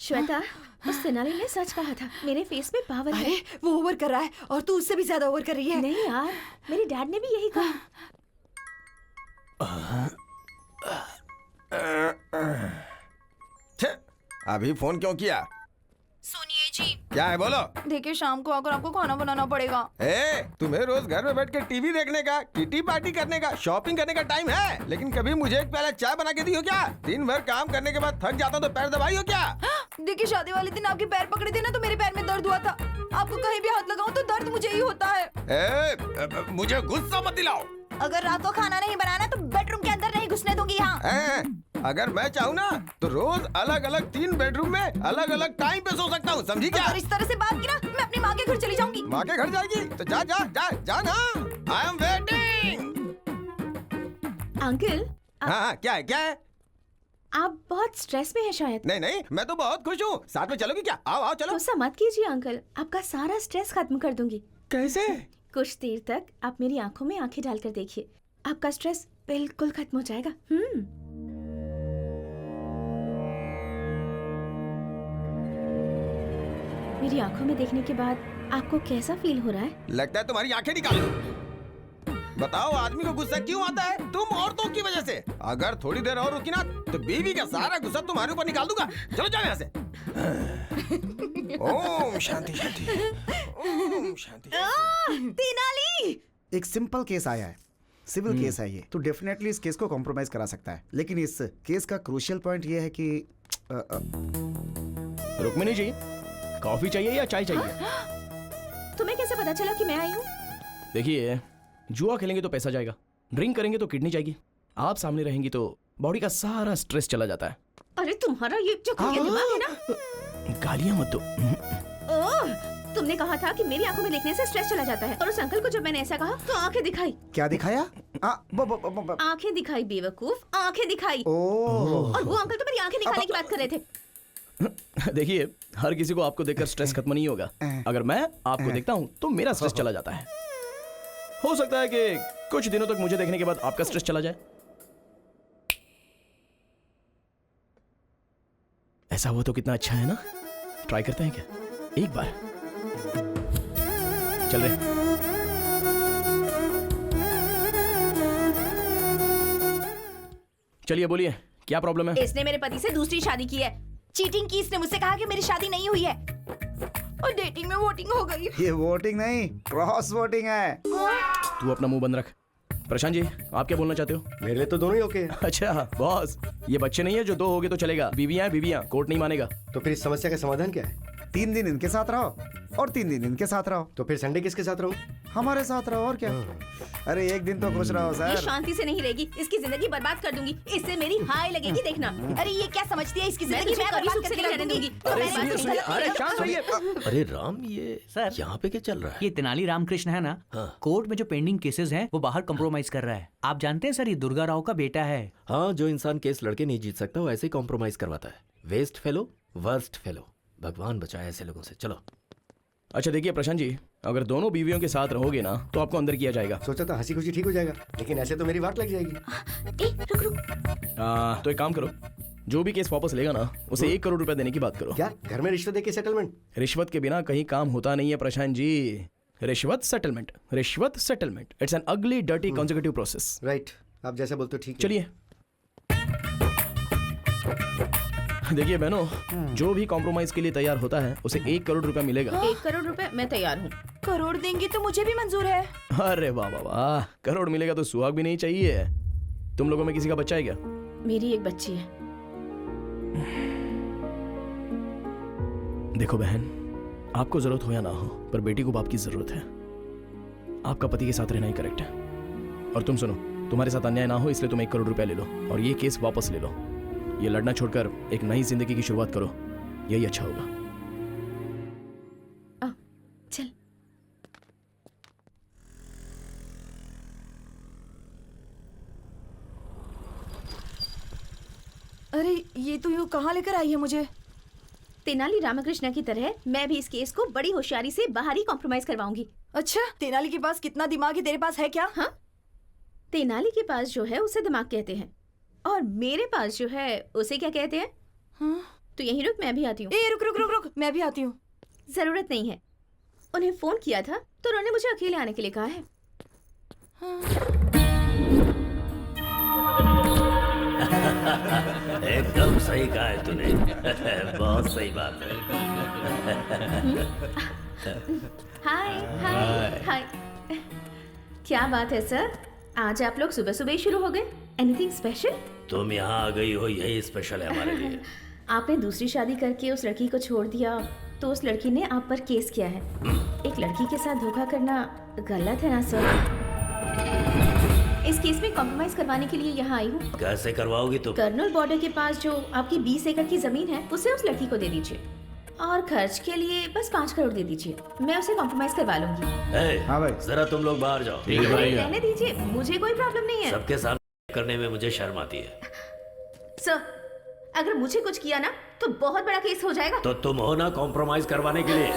श्वेता, उस तेनाली ने सच कहा था, मेरे फेस में पावर है। अरे वो ओवर कर रहा है और तू उससे भी ज्यादा ओवर कर रही है। नहीं यार, मेरे डैड ने भी यही कहा। अभी फोन क्यों किया? सुनिए जी। क्या है बोलो। देखिए शाम को आकर आपको खाना बनाना पड़ेगा। तुम्हें रोज घर में बैठ के टीवी देखने का, किटी पार्टी करने का, शॉपिंग करने का टाइम है, लेकिन कभी मुझे एक प्याला चाय बना के दी हो क्या? दिन भर काम करने के बाद थक जाता हूँ तो पैर दबाई हो क्या? देखिए शादी वाले दिन आपके पैर पकड़े थे ना, तो मेरे पैर में दर्द हुआ था। आपको कहीं भी हाथ लगाऊं तो दर्द मुझे ही होता है। मुझे गुस्सा मत दिलाओ। अगर रात को खाना नहीं बनाना तो बेडरूम के अंदर नहीं घुसने दूंगी यहाँ। अगर मैं चाहूँ ना तो रोज अलग अलग 3 बेडरूम में अलग अलग टाइम पे सो सकता हूँ, समझी क्या? अगर इस तरह से बात की ना, मैं अपनी माँ के घर चली जाऊंगी। माँ के घर जाएगी तो जा जा जा जा ना। I am waiting. अंकल, हाँ क्या है क्या है? आप बहुत स्ट्रेस में हैं शायद। नहीं नहीं, मैं तो बहुत खुश हूँ। साथ में चलोगी क्या? आओ आओ चलो। गुस्सा मत कीजिए अंकल, आपका सारा स्ट्रेस खत्म कर दूंगी। कैसे? कुछ देर तक आप मेरी आंखों में आंखें डालकर देखिए, आपका स्ट्रेस बिल्कुल खत्म हो जाएगा। मेरी आंखों में देखने के बाद आपको कैसा फील हो रहा है? लगता है तुम्हारी आंखें निकालो। बताओ आदमी को गुस्सा क्यों आता है? तुम औरतों की वजह से। अगर थोड़ी देर और रुकी ना तो बीवी का सारा गुस्सा तुम्हारे ऊपर निकाल दूंगा। चलो जाओ यहाँ से। ओम शांति शांति, ओम शांति। तेनाली, एक सिंपल केस आया है, सिविल केस है ये, तो डेफिनेटली इस केस को कॉम्प्रोमाइज करा सकता है, लेकिन इस केस का क्रूशियल पॉइंट ये है कि रुक्मिणी जी, कॉफी चाहिए या चाय चाहिए? तुम्हें कैसे पता चला कि मैं आई हूँ? देखिए, जुआ खेलेंगे तो पैसा जाएगा, ड्रिंक करेंगे तो किडनी जाएगी, आप सामने रहेंगी तो बॉडी का सारा स्ट्रेस चला जाता है। अरे तुम्हारा ये जो दिमाग है ना। गालियां मत दो। ओह, तुमने कहा था कि मेरी आंखों में देखने से स्ट्रेस चला जाता है, और उस अंकल को जब मैंने ऐसा कहा तो आंखें दिखाई। क्या दिखाया? आंखें दिखाई बेवकूफ, आंखें दिखाई। ओह। और वो अंकल तो मेरी आंखें दिखाने की बात कर रहे थे। देखिए, हर किसी को आपको देखकर स्ट्रेस खत्म नहीं होगा। अगर मैं आपको देखता हूँ तो मेरा स्ट्रेस चला जाता है। हो सकता है कि कुछ दिनों तक मुझे देखने के बाद आपका स्ट्रेस चला जाए। ऐसा हुआ तो कितना अच्छा है ना? ट्राई करते हैं क्या एक बार? चल रहे। चलिए बोलिए, क्या प्रॉब्लम है? इसने मेरे पति से दूसरी शादी की है। चीटिंग की इसने मुझसे कहा कि मेरी शादी नहीं हुई है, और डेटिंग में वोटिंग हो गई। ये वोटिंग नहीं, क्रॉस वोटिंग है। तू अपना मुंह बंद रख। प्रशांत जी, आप क्या बोलना चाहते हो? मेरे लिए तो दोनों ही ओके हैं। अच्छा बॉस, ये बच्चे नहीं है जो 2 हो गए तो चलेगा। बीवियां हैं बीवियां, कोर्ट नहीं मानेगा। तो फिर इस समस्या का समाधान क्या है? 3 दिन इनके साथ रहो और 3 दिन इनके साथ रहो। तो फिर संडे किसके साथ रहूं? हमारे साथ रहो और क्या। अरे एक दिन तो खुश रहो ये सर। शांति से नहीं रहेगी, इसकी जिंदगी बर्बाद कर दूंगी। इससे मेरी हाय लगेगी, देखना। अरे ये क्या समझती है इसकी मैं जिंदगी? तुझे मैं कभी बर्बाद सुख से करके नहीं रख रहने दूंगी। दूंगी। अरे सुनिए सुनिए, अरे शांत रहिए। अरे राम, ये सर, यहाँ पे क्या चल रहा है? ये तेनाली रामकृष्ण है ना, हाँ। कोर्ट में जो पेंडिंग केसेस हैं वो बाहर कंप्रोमाइज कर रहा है। आप जानते हैं सर, ये दुर्गा राव का बेटा है। हाँ, जो इंसान केस लड़के नहीं जीत सकता वो ऐसे ही कॉम्प्रोमाइज करवाता है। Best fellow, worst fellow. भगवान बचाए ऐसे लोगों से। चलो। अच्छा देखिए प्रशांत जी, अगर दोनों बीवियों के साथ रहोगे ना तो आपको अंदर किया जाएगा। सोचा था हंसी खुशी ठीक हो जाएगा, लेकिन ऐसे तो मेरी वाट लग जाएगी। रुक रुक। तो एक काम करो, जो भी केस वापस लेगा ना उसे 1 करोड़ रुपया देने की बात करो। क्या घर में रिश्वत देके सेटलमेंट? रिश्वत के बिना कहीं काम होता नहीं है प्रशांत जी। रिश्वत सेटलमेंट, रिश्वत सेटलमेंट, इट्स एन अगली डर्टी कॉन्जिक्यूटिव प्रोसेस। राइट, आप जैसा बोलते हो ठीक है। चलिए। देखिए बहनों, जो भी कॉम्प्रोमाइज के लिए तैयार होता है उसे 1 करोड़ रुपया मिलेगा। 1 करोड़ रुपए, मैं तैयार हूँ। करोड़ देंगी तो मुझे भी मंजूर है। अरे वाह वाह वाह, करोड़ मिलेगा तो सुहाग भी नहीं चाहिए। तुम लोगों में किसी का बच्चा है क्या? मेरी एक बच्ची है। देखो बहन, आपको जरूरत हो या ना हो, पर बेटी को बाप की जरूरत है। आपका पति के साथ रहना ही करेक्ट है। और तुम सुनो, तुम्हारे साथ अन्याय ना हो इसलिए तुम 1 करोड़ रुपया ले लो और ये केस वापस ले लो। ये लड़ना छोड़कर एक नई जिंदगी की शुरुआत करो, यही अच्छा होगा। चल। अरे ये तो यूँ कहाँ लेकर आई है मुझे? तेनाली रामकृष्ण की तरह मैं भी इस केस को बड़ी होशियारी से बाहर ही कॉम्प्रोमाइज करवाऊंगी। अच्छा, तेनाली के पास कितना दिमाग है, तेरे पास है क्या? हाँ, तेनाली के पास जो है उसे दिमाग कहते हैं, और मेरे पास जो है उसे क्या कहते हैं? हाँ? तो यहीं रुक, मैं भी आती हूँ। ए रुक रुक रुक रुक, मैं भी आती हूँ। जरूरत नहीं है, उन्हें फोन किया था तो उन्होंने मुझे अकेले आने के लिए कहा है। एकदम सही कहा है तूने। बहुत सही बात है। हाय हाय हाय। क्या बात है सर, आज आप लोग सुबह सुबह ही शुरू हो गए? Anything special? तुम यहाँ आ गई हो, यही स्पेशल है हमारे लिए। आपने दूसरी शादी करके उस लड़की को छोड़ दिया तो उस लड़की ने आप पर केस किया है। एक लड़की के साथ धोखा करना गलत है ना सर? इस केस में कॉम्प्रोमाइज करवाने के लिए यहाँ आई हूँ। कैसे करवाओगी तुम? कर्नल बॉर्डर के पास जो आपकी 20 एकड़ की जमीन है उसे उस लड़की को दे दीजिए और खर्च के लिए बस 5 करोड़ दे दीजिए। मैं उसे कॉम्प्रोमाइज करवा लूंगी। हाँ भाई। जरा तुम लोग बाहर जाओ। रहने दीजिए, मुझे कोई प्रॉब्लम नहीं है। सबके सामने करने में मुझे शर्म आती है। सर, अगर मुझे कुछ किया ना तो बहुत बड़ा केस हो जाएगा। तो तुम हो ना कॉम्प्रोमाइज करवाने के लिए।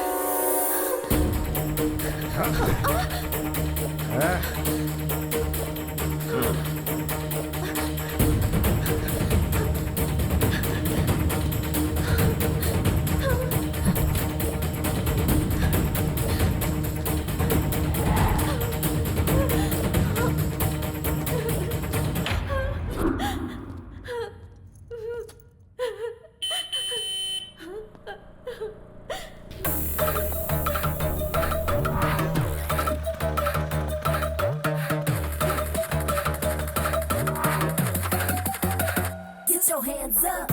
Get your hands up.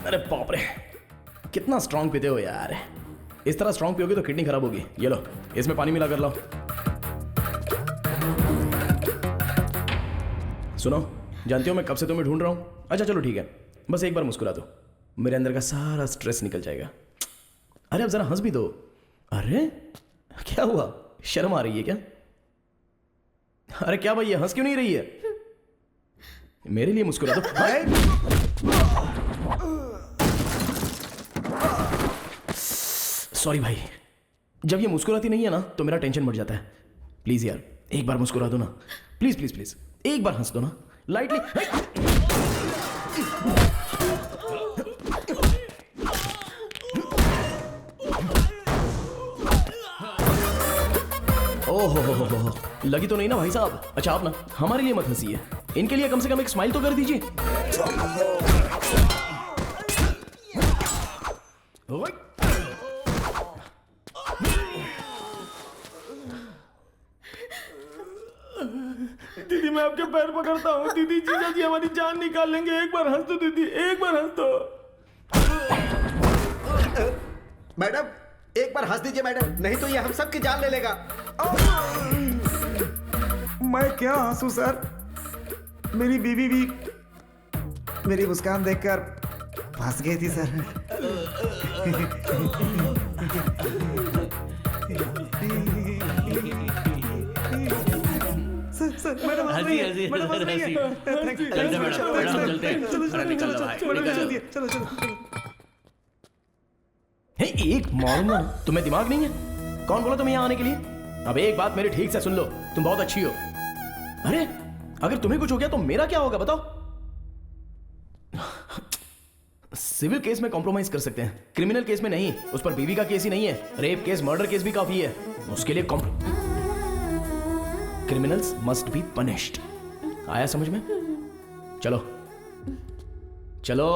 अरे बाप रे, कितना स्ट्रांग पीते हो यार। इस तरह स्ट्रांग पियोगे तो किडनी खराब होगी। ये लो, इसमें पानी मिला कर लाओ। सुनो, जानती हो मैं कब से तुम्हें ढूंढ रहा हूँ। अच्छा चलो ठीक है, बस एक बार मुस्कुरा दो, मेरे अंदर का सारा स्ट्रेस निकल जाएगा। अरे अब जरा हंस भी दो। अरे क्या हुआ, शर्म आ रही है क्या? अरे क्या भाई, ये हंस क्यों नहीं रही है? मेरे लिए मुस्कुरा दो। सॉरी भाई, जब ये मुस्कुराती नहीं है ना तो मेरा टेंशन बढ़ जाता है। प्लीज यार एक बार मुस्कुरा दो ना, प्लीज प्लीज प्लीज, एक बार हंस दो ना लाइटली। ओहो, लगी तो नहीं ना भाई साहब? अच्छा आप ना हमारे लिए मत हंसिए, इनके लिए कम से कम एक स्माइल तो कर दीजिए। दीदी मैं आपके पैर पकड़ता हूँ। दीदी, जीजा जी हमारी जान निकाल लेंगे। एक बार हंस दो दीदी, एक बार हंस दो। मैडम एक बार हंस दीजिए मैडम, नहीं तो ये हम सब की जान ले लेगा। मैं क्या हंसू सर, मेरी बीवी भी मेरी मुस्कान देखकर फंस गई थी सर। सर मैडम हंसी हंसी मैडम हंस रही है। चलते मैडम चलते हैं। अरे निकल लो भाई, निकल लो। चलो। हे, एक मारूंगा ना, तुम्हें दिमाग नहीं है? कौन बोला तुम्हें यहाँ आने के लिए? अब एक बात मेरी ठीक से सुन लो, तुम बहुत अच्छी हो। अरे अगर तुम्हें कुछ हो गया तो मेरा क्या होगा बताओ? सिविल केस में कॉम्प्रोमाइज कर सकते हैं, क्रिमिनल केस में नहीं। उस पर बीवी का केस ही नहीं है, रेप केस मर्डर केस भी काफी है। उसके लिए क्रिमिनल्स मस्ट बी पनिश्ड। आया समझ में? चलो चलो।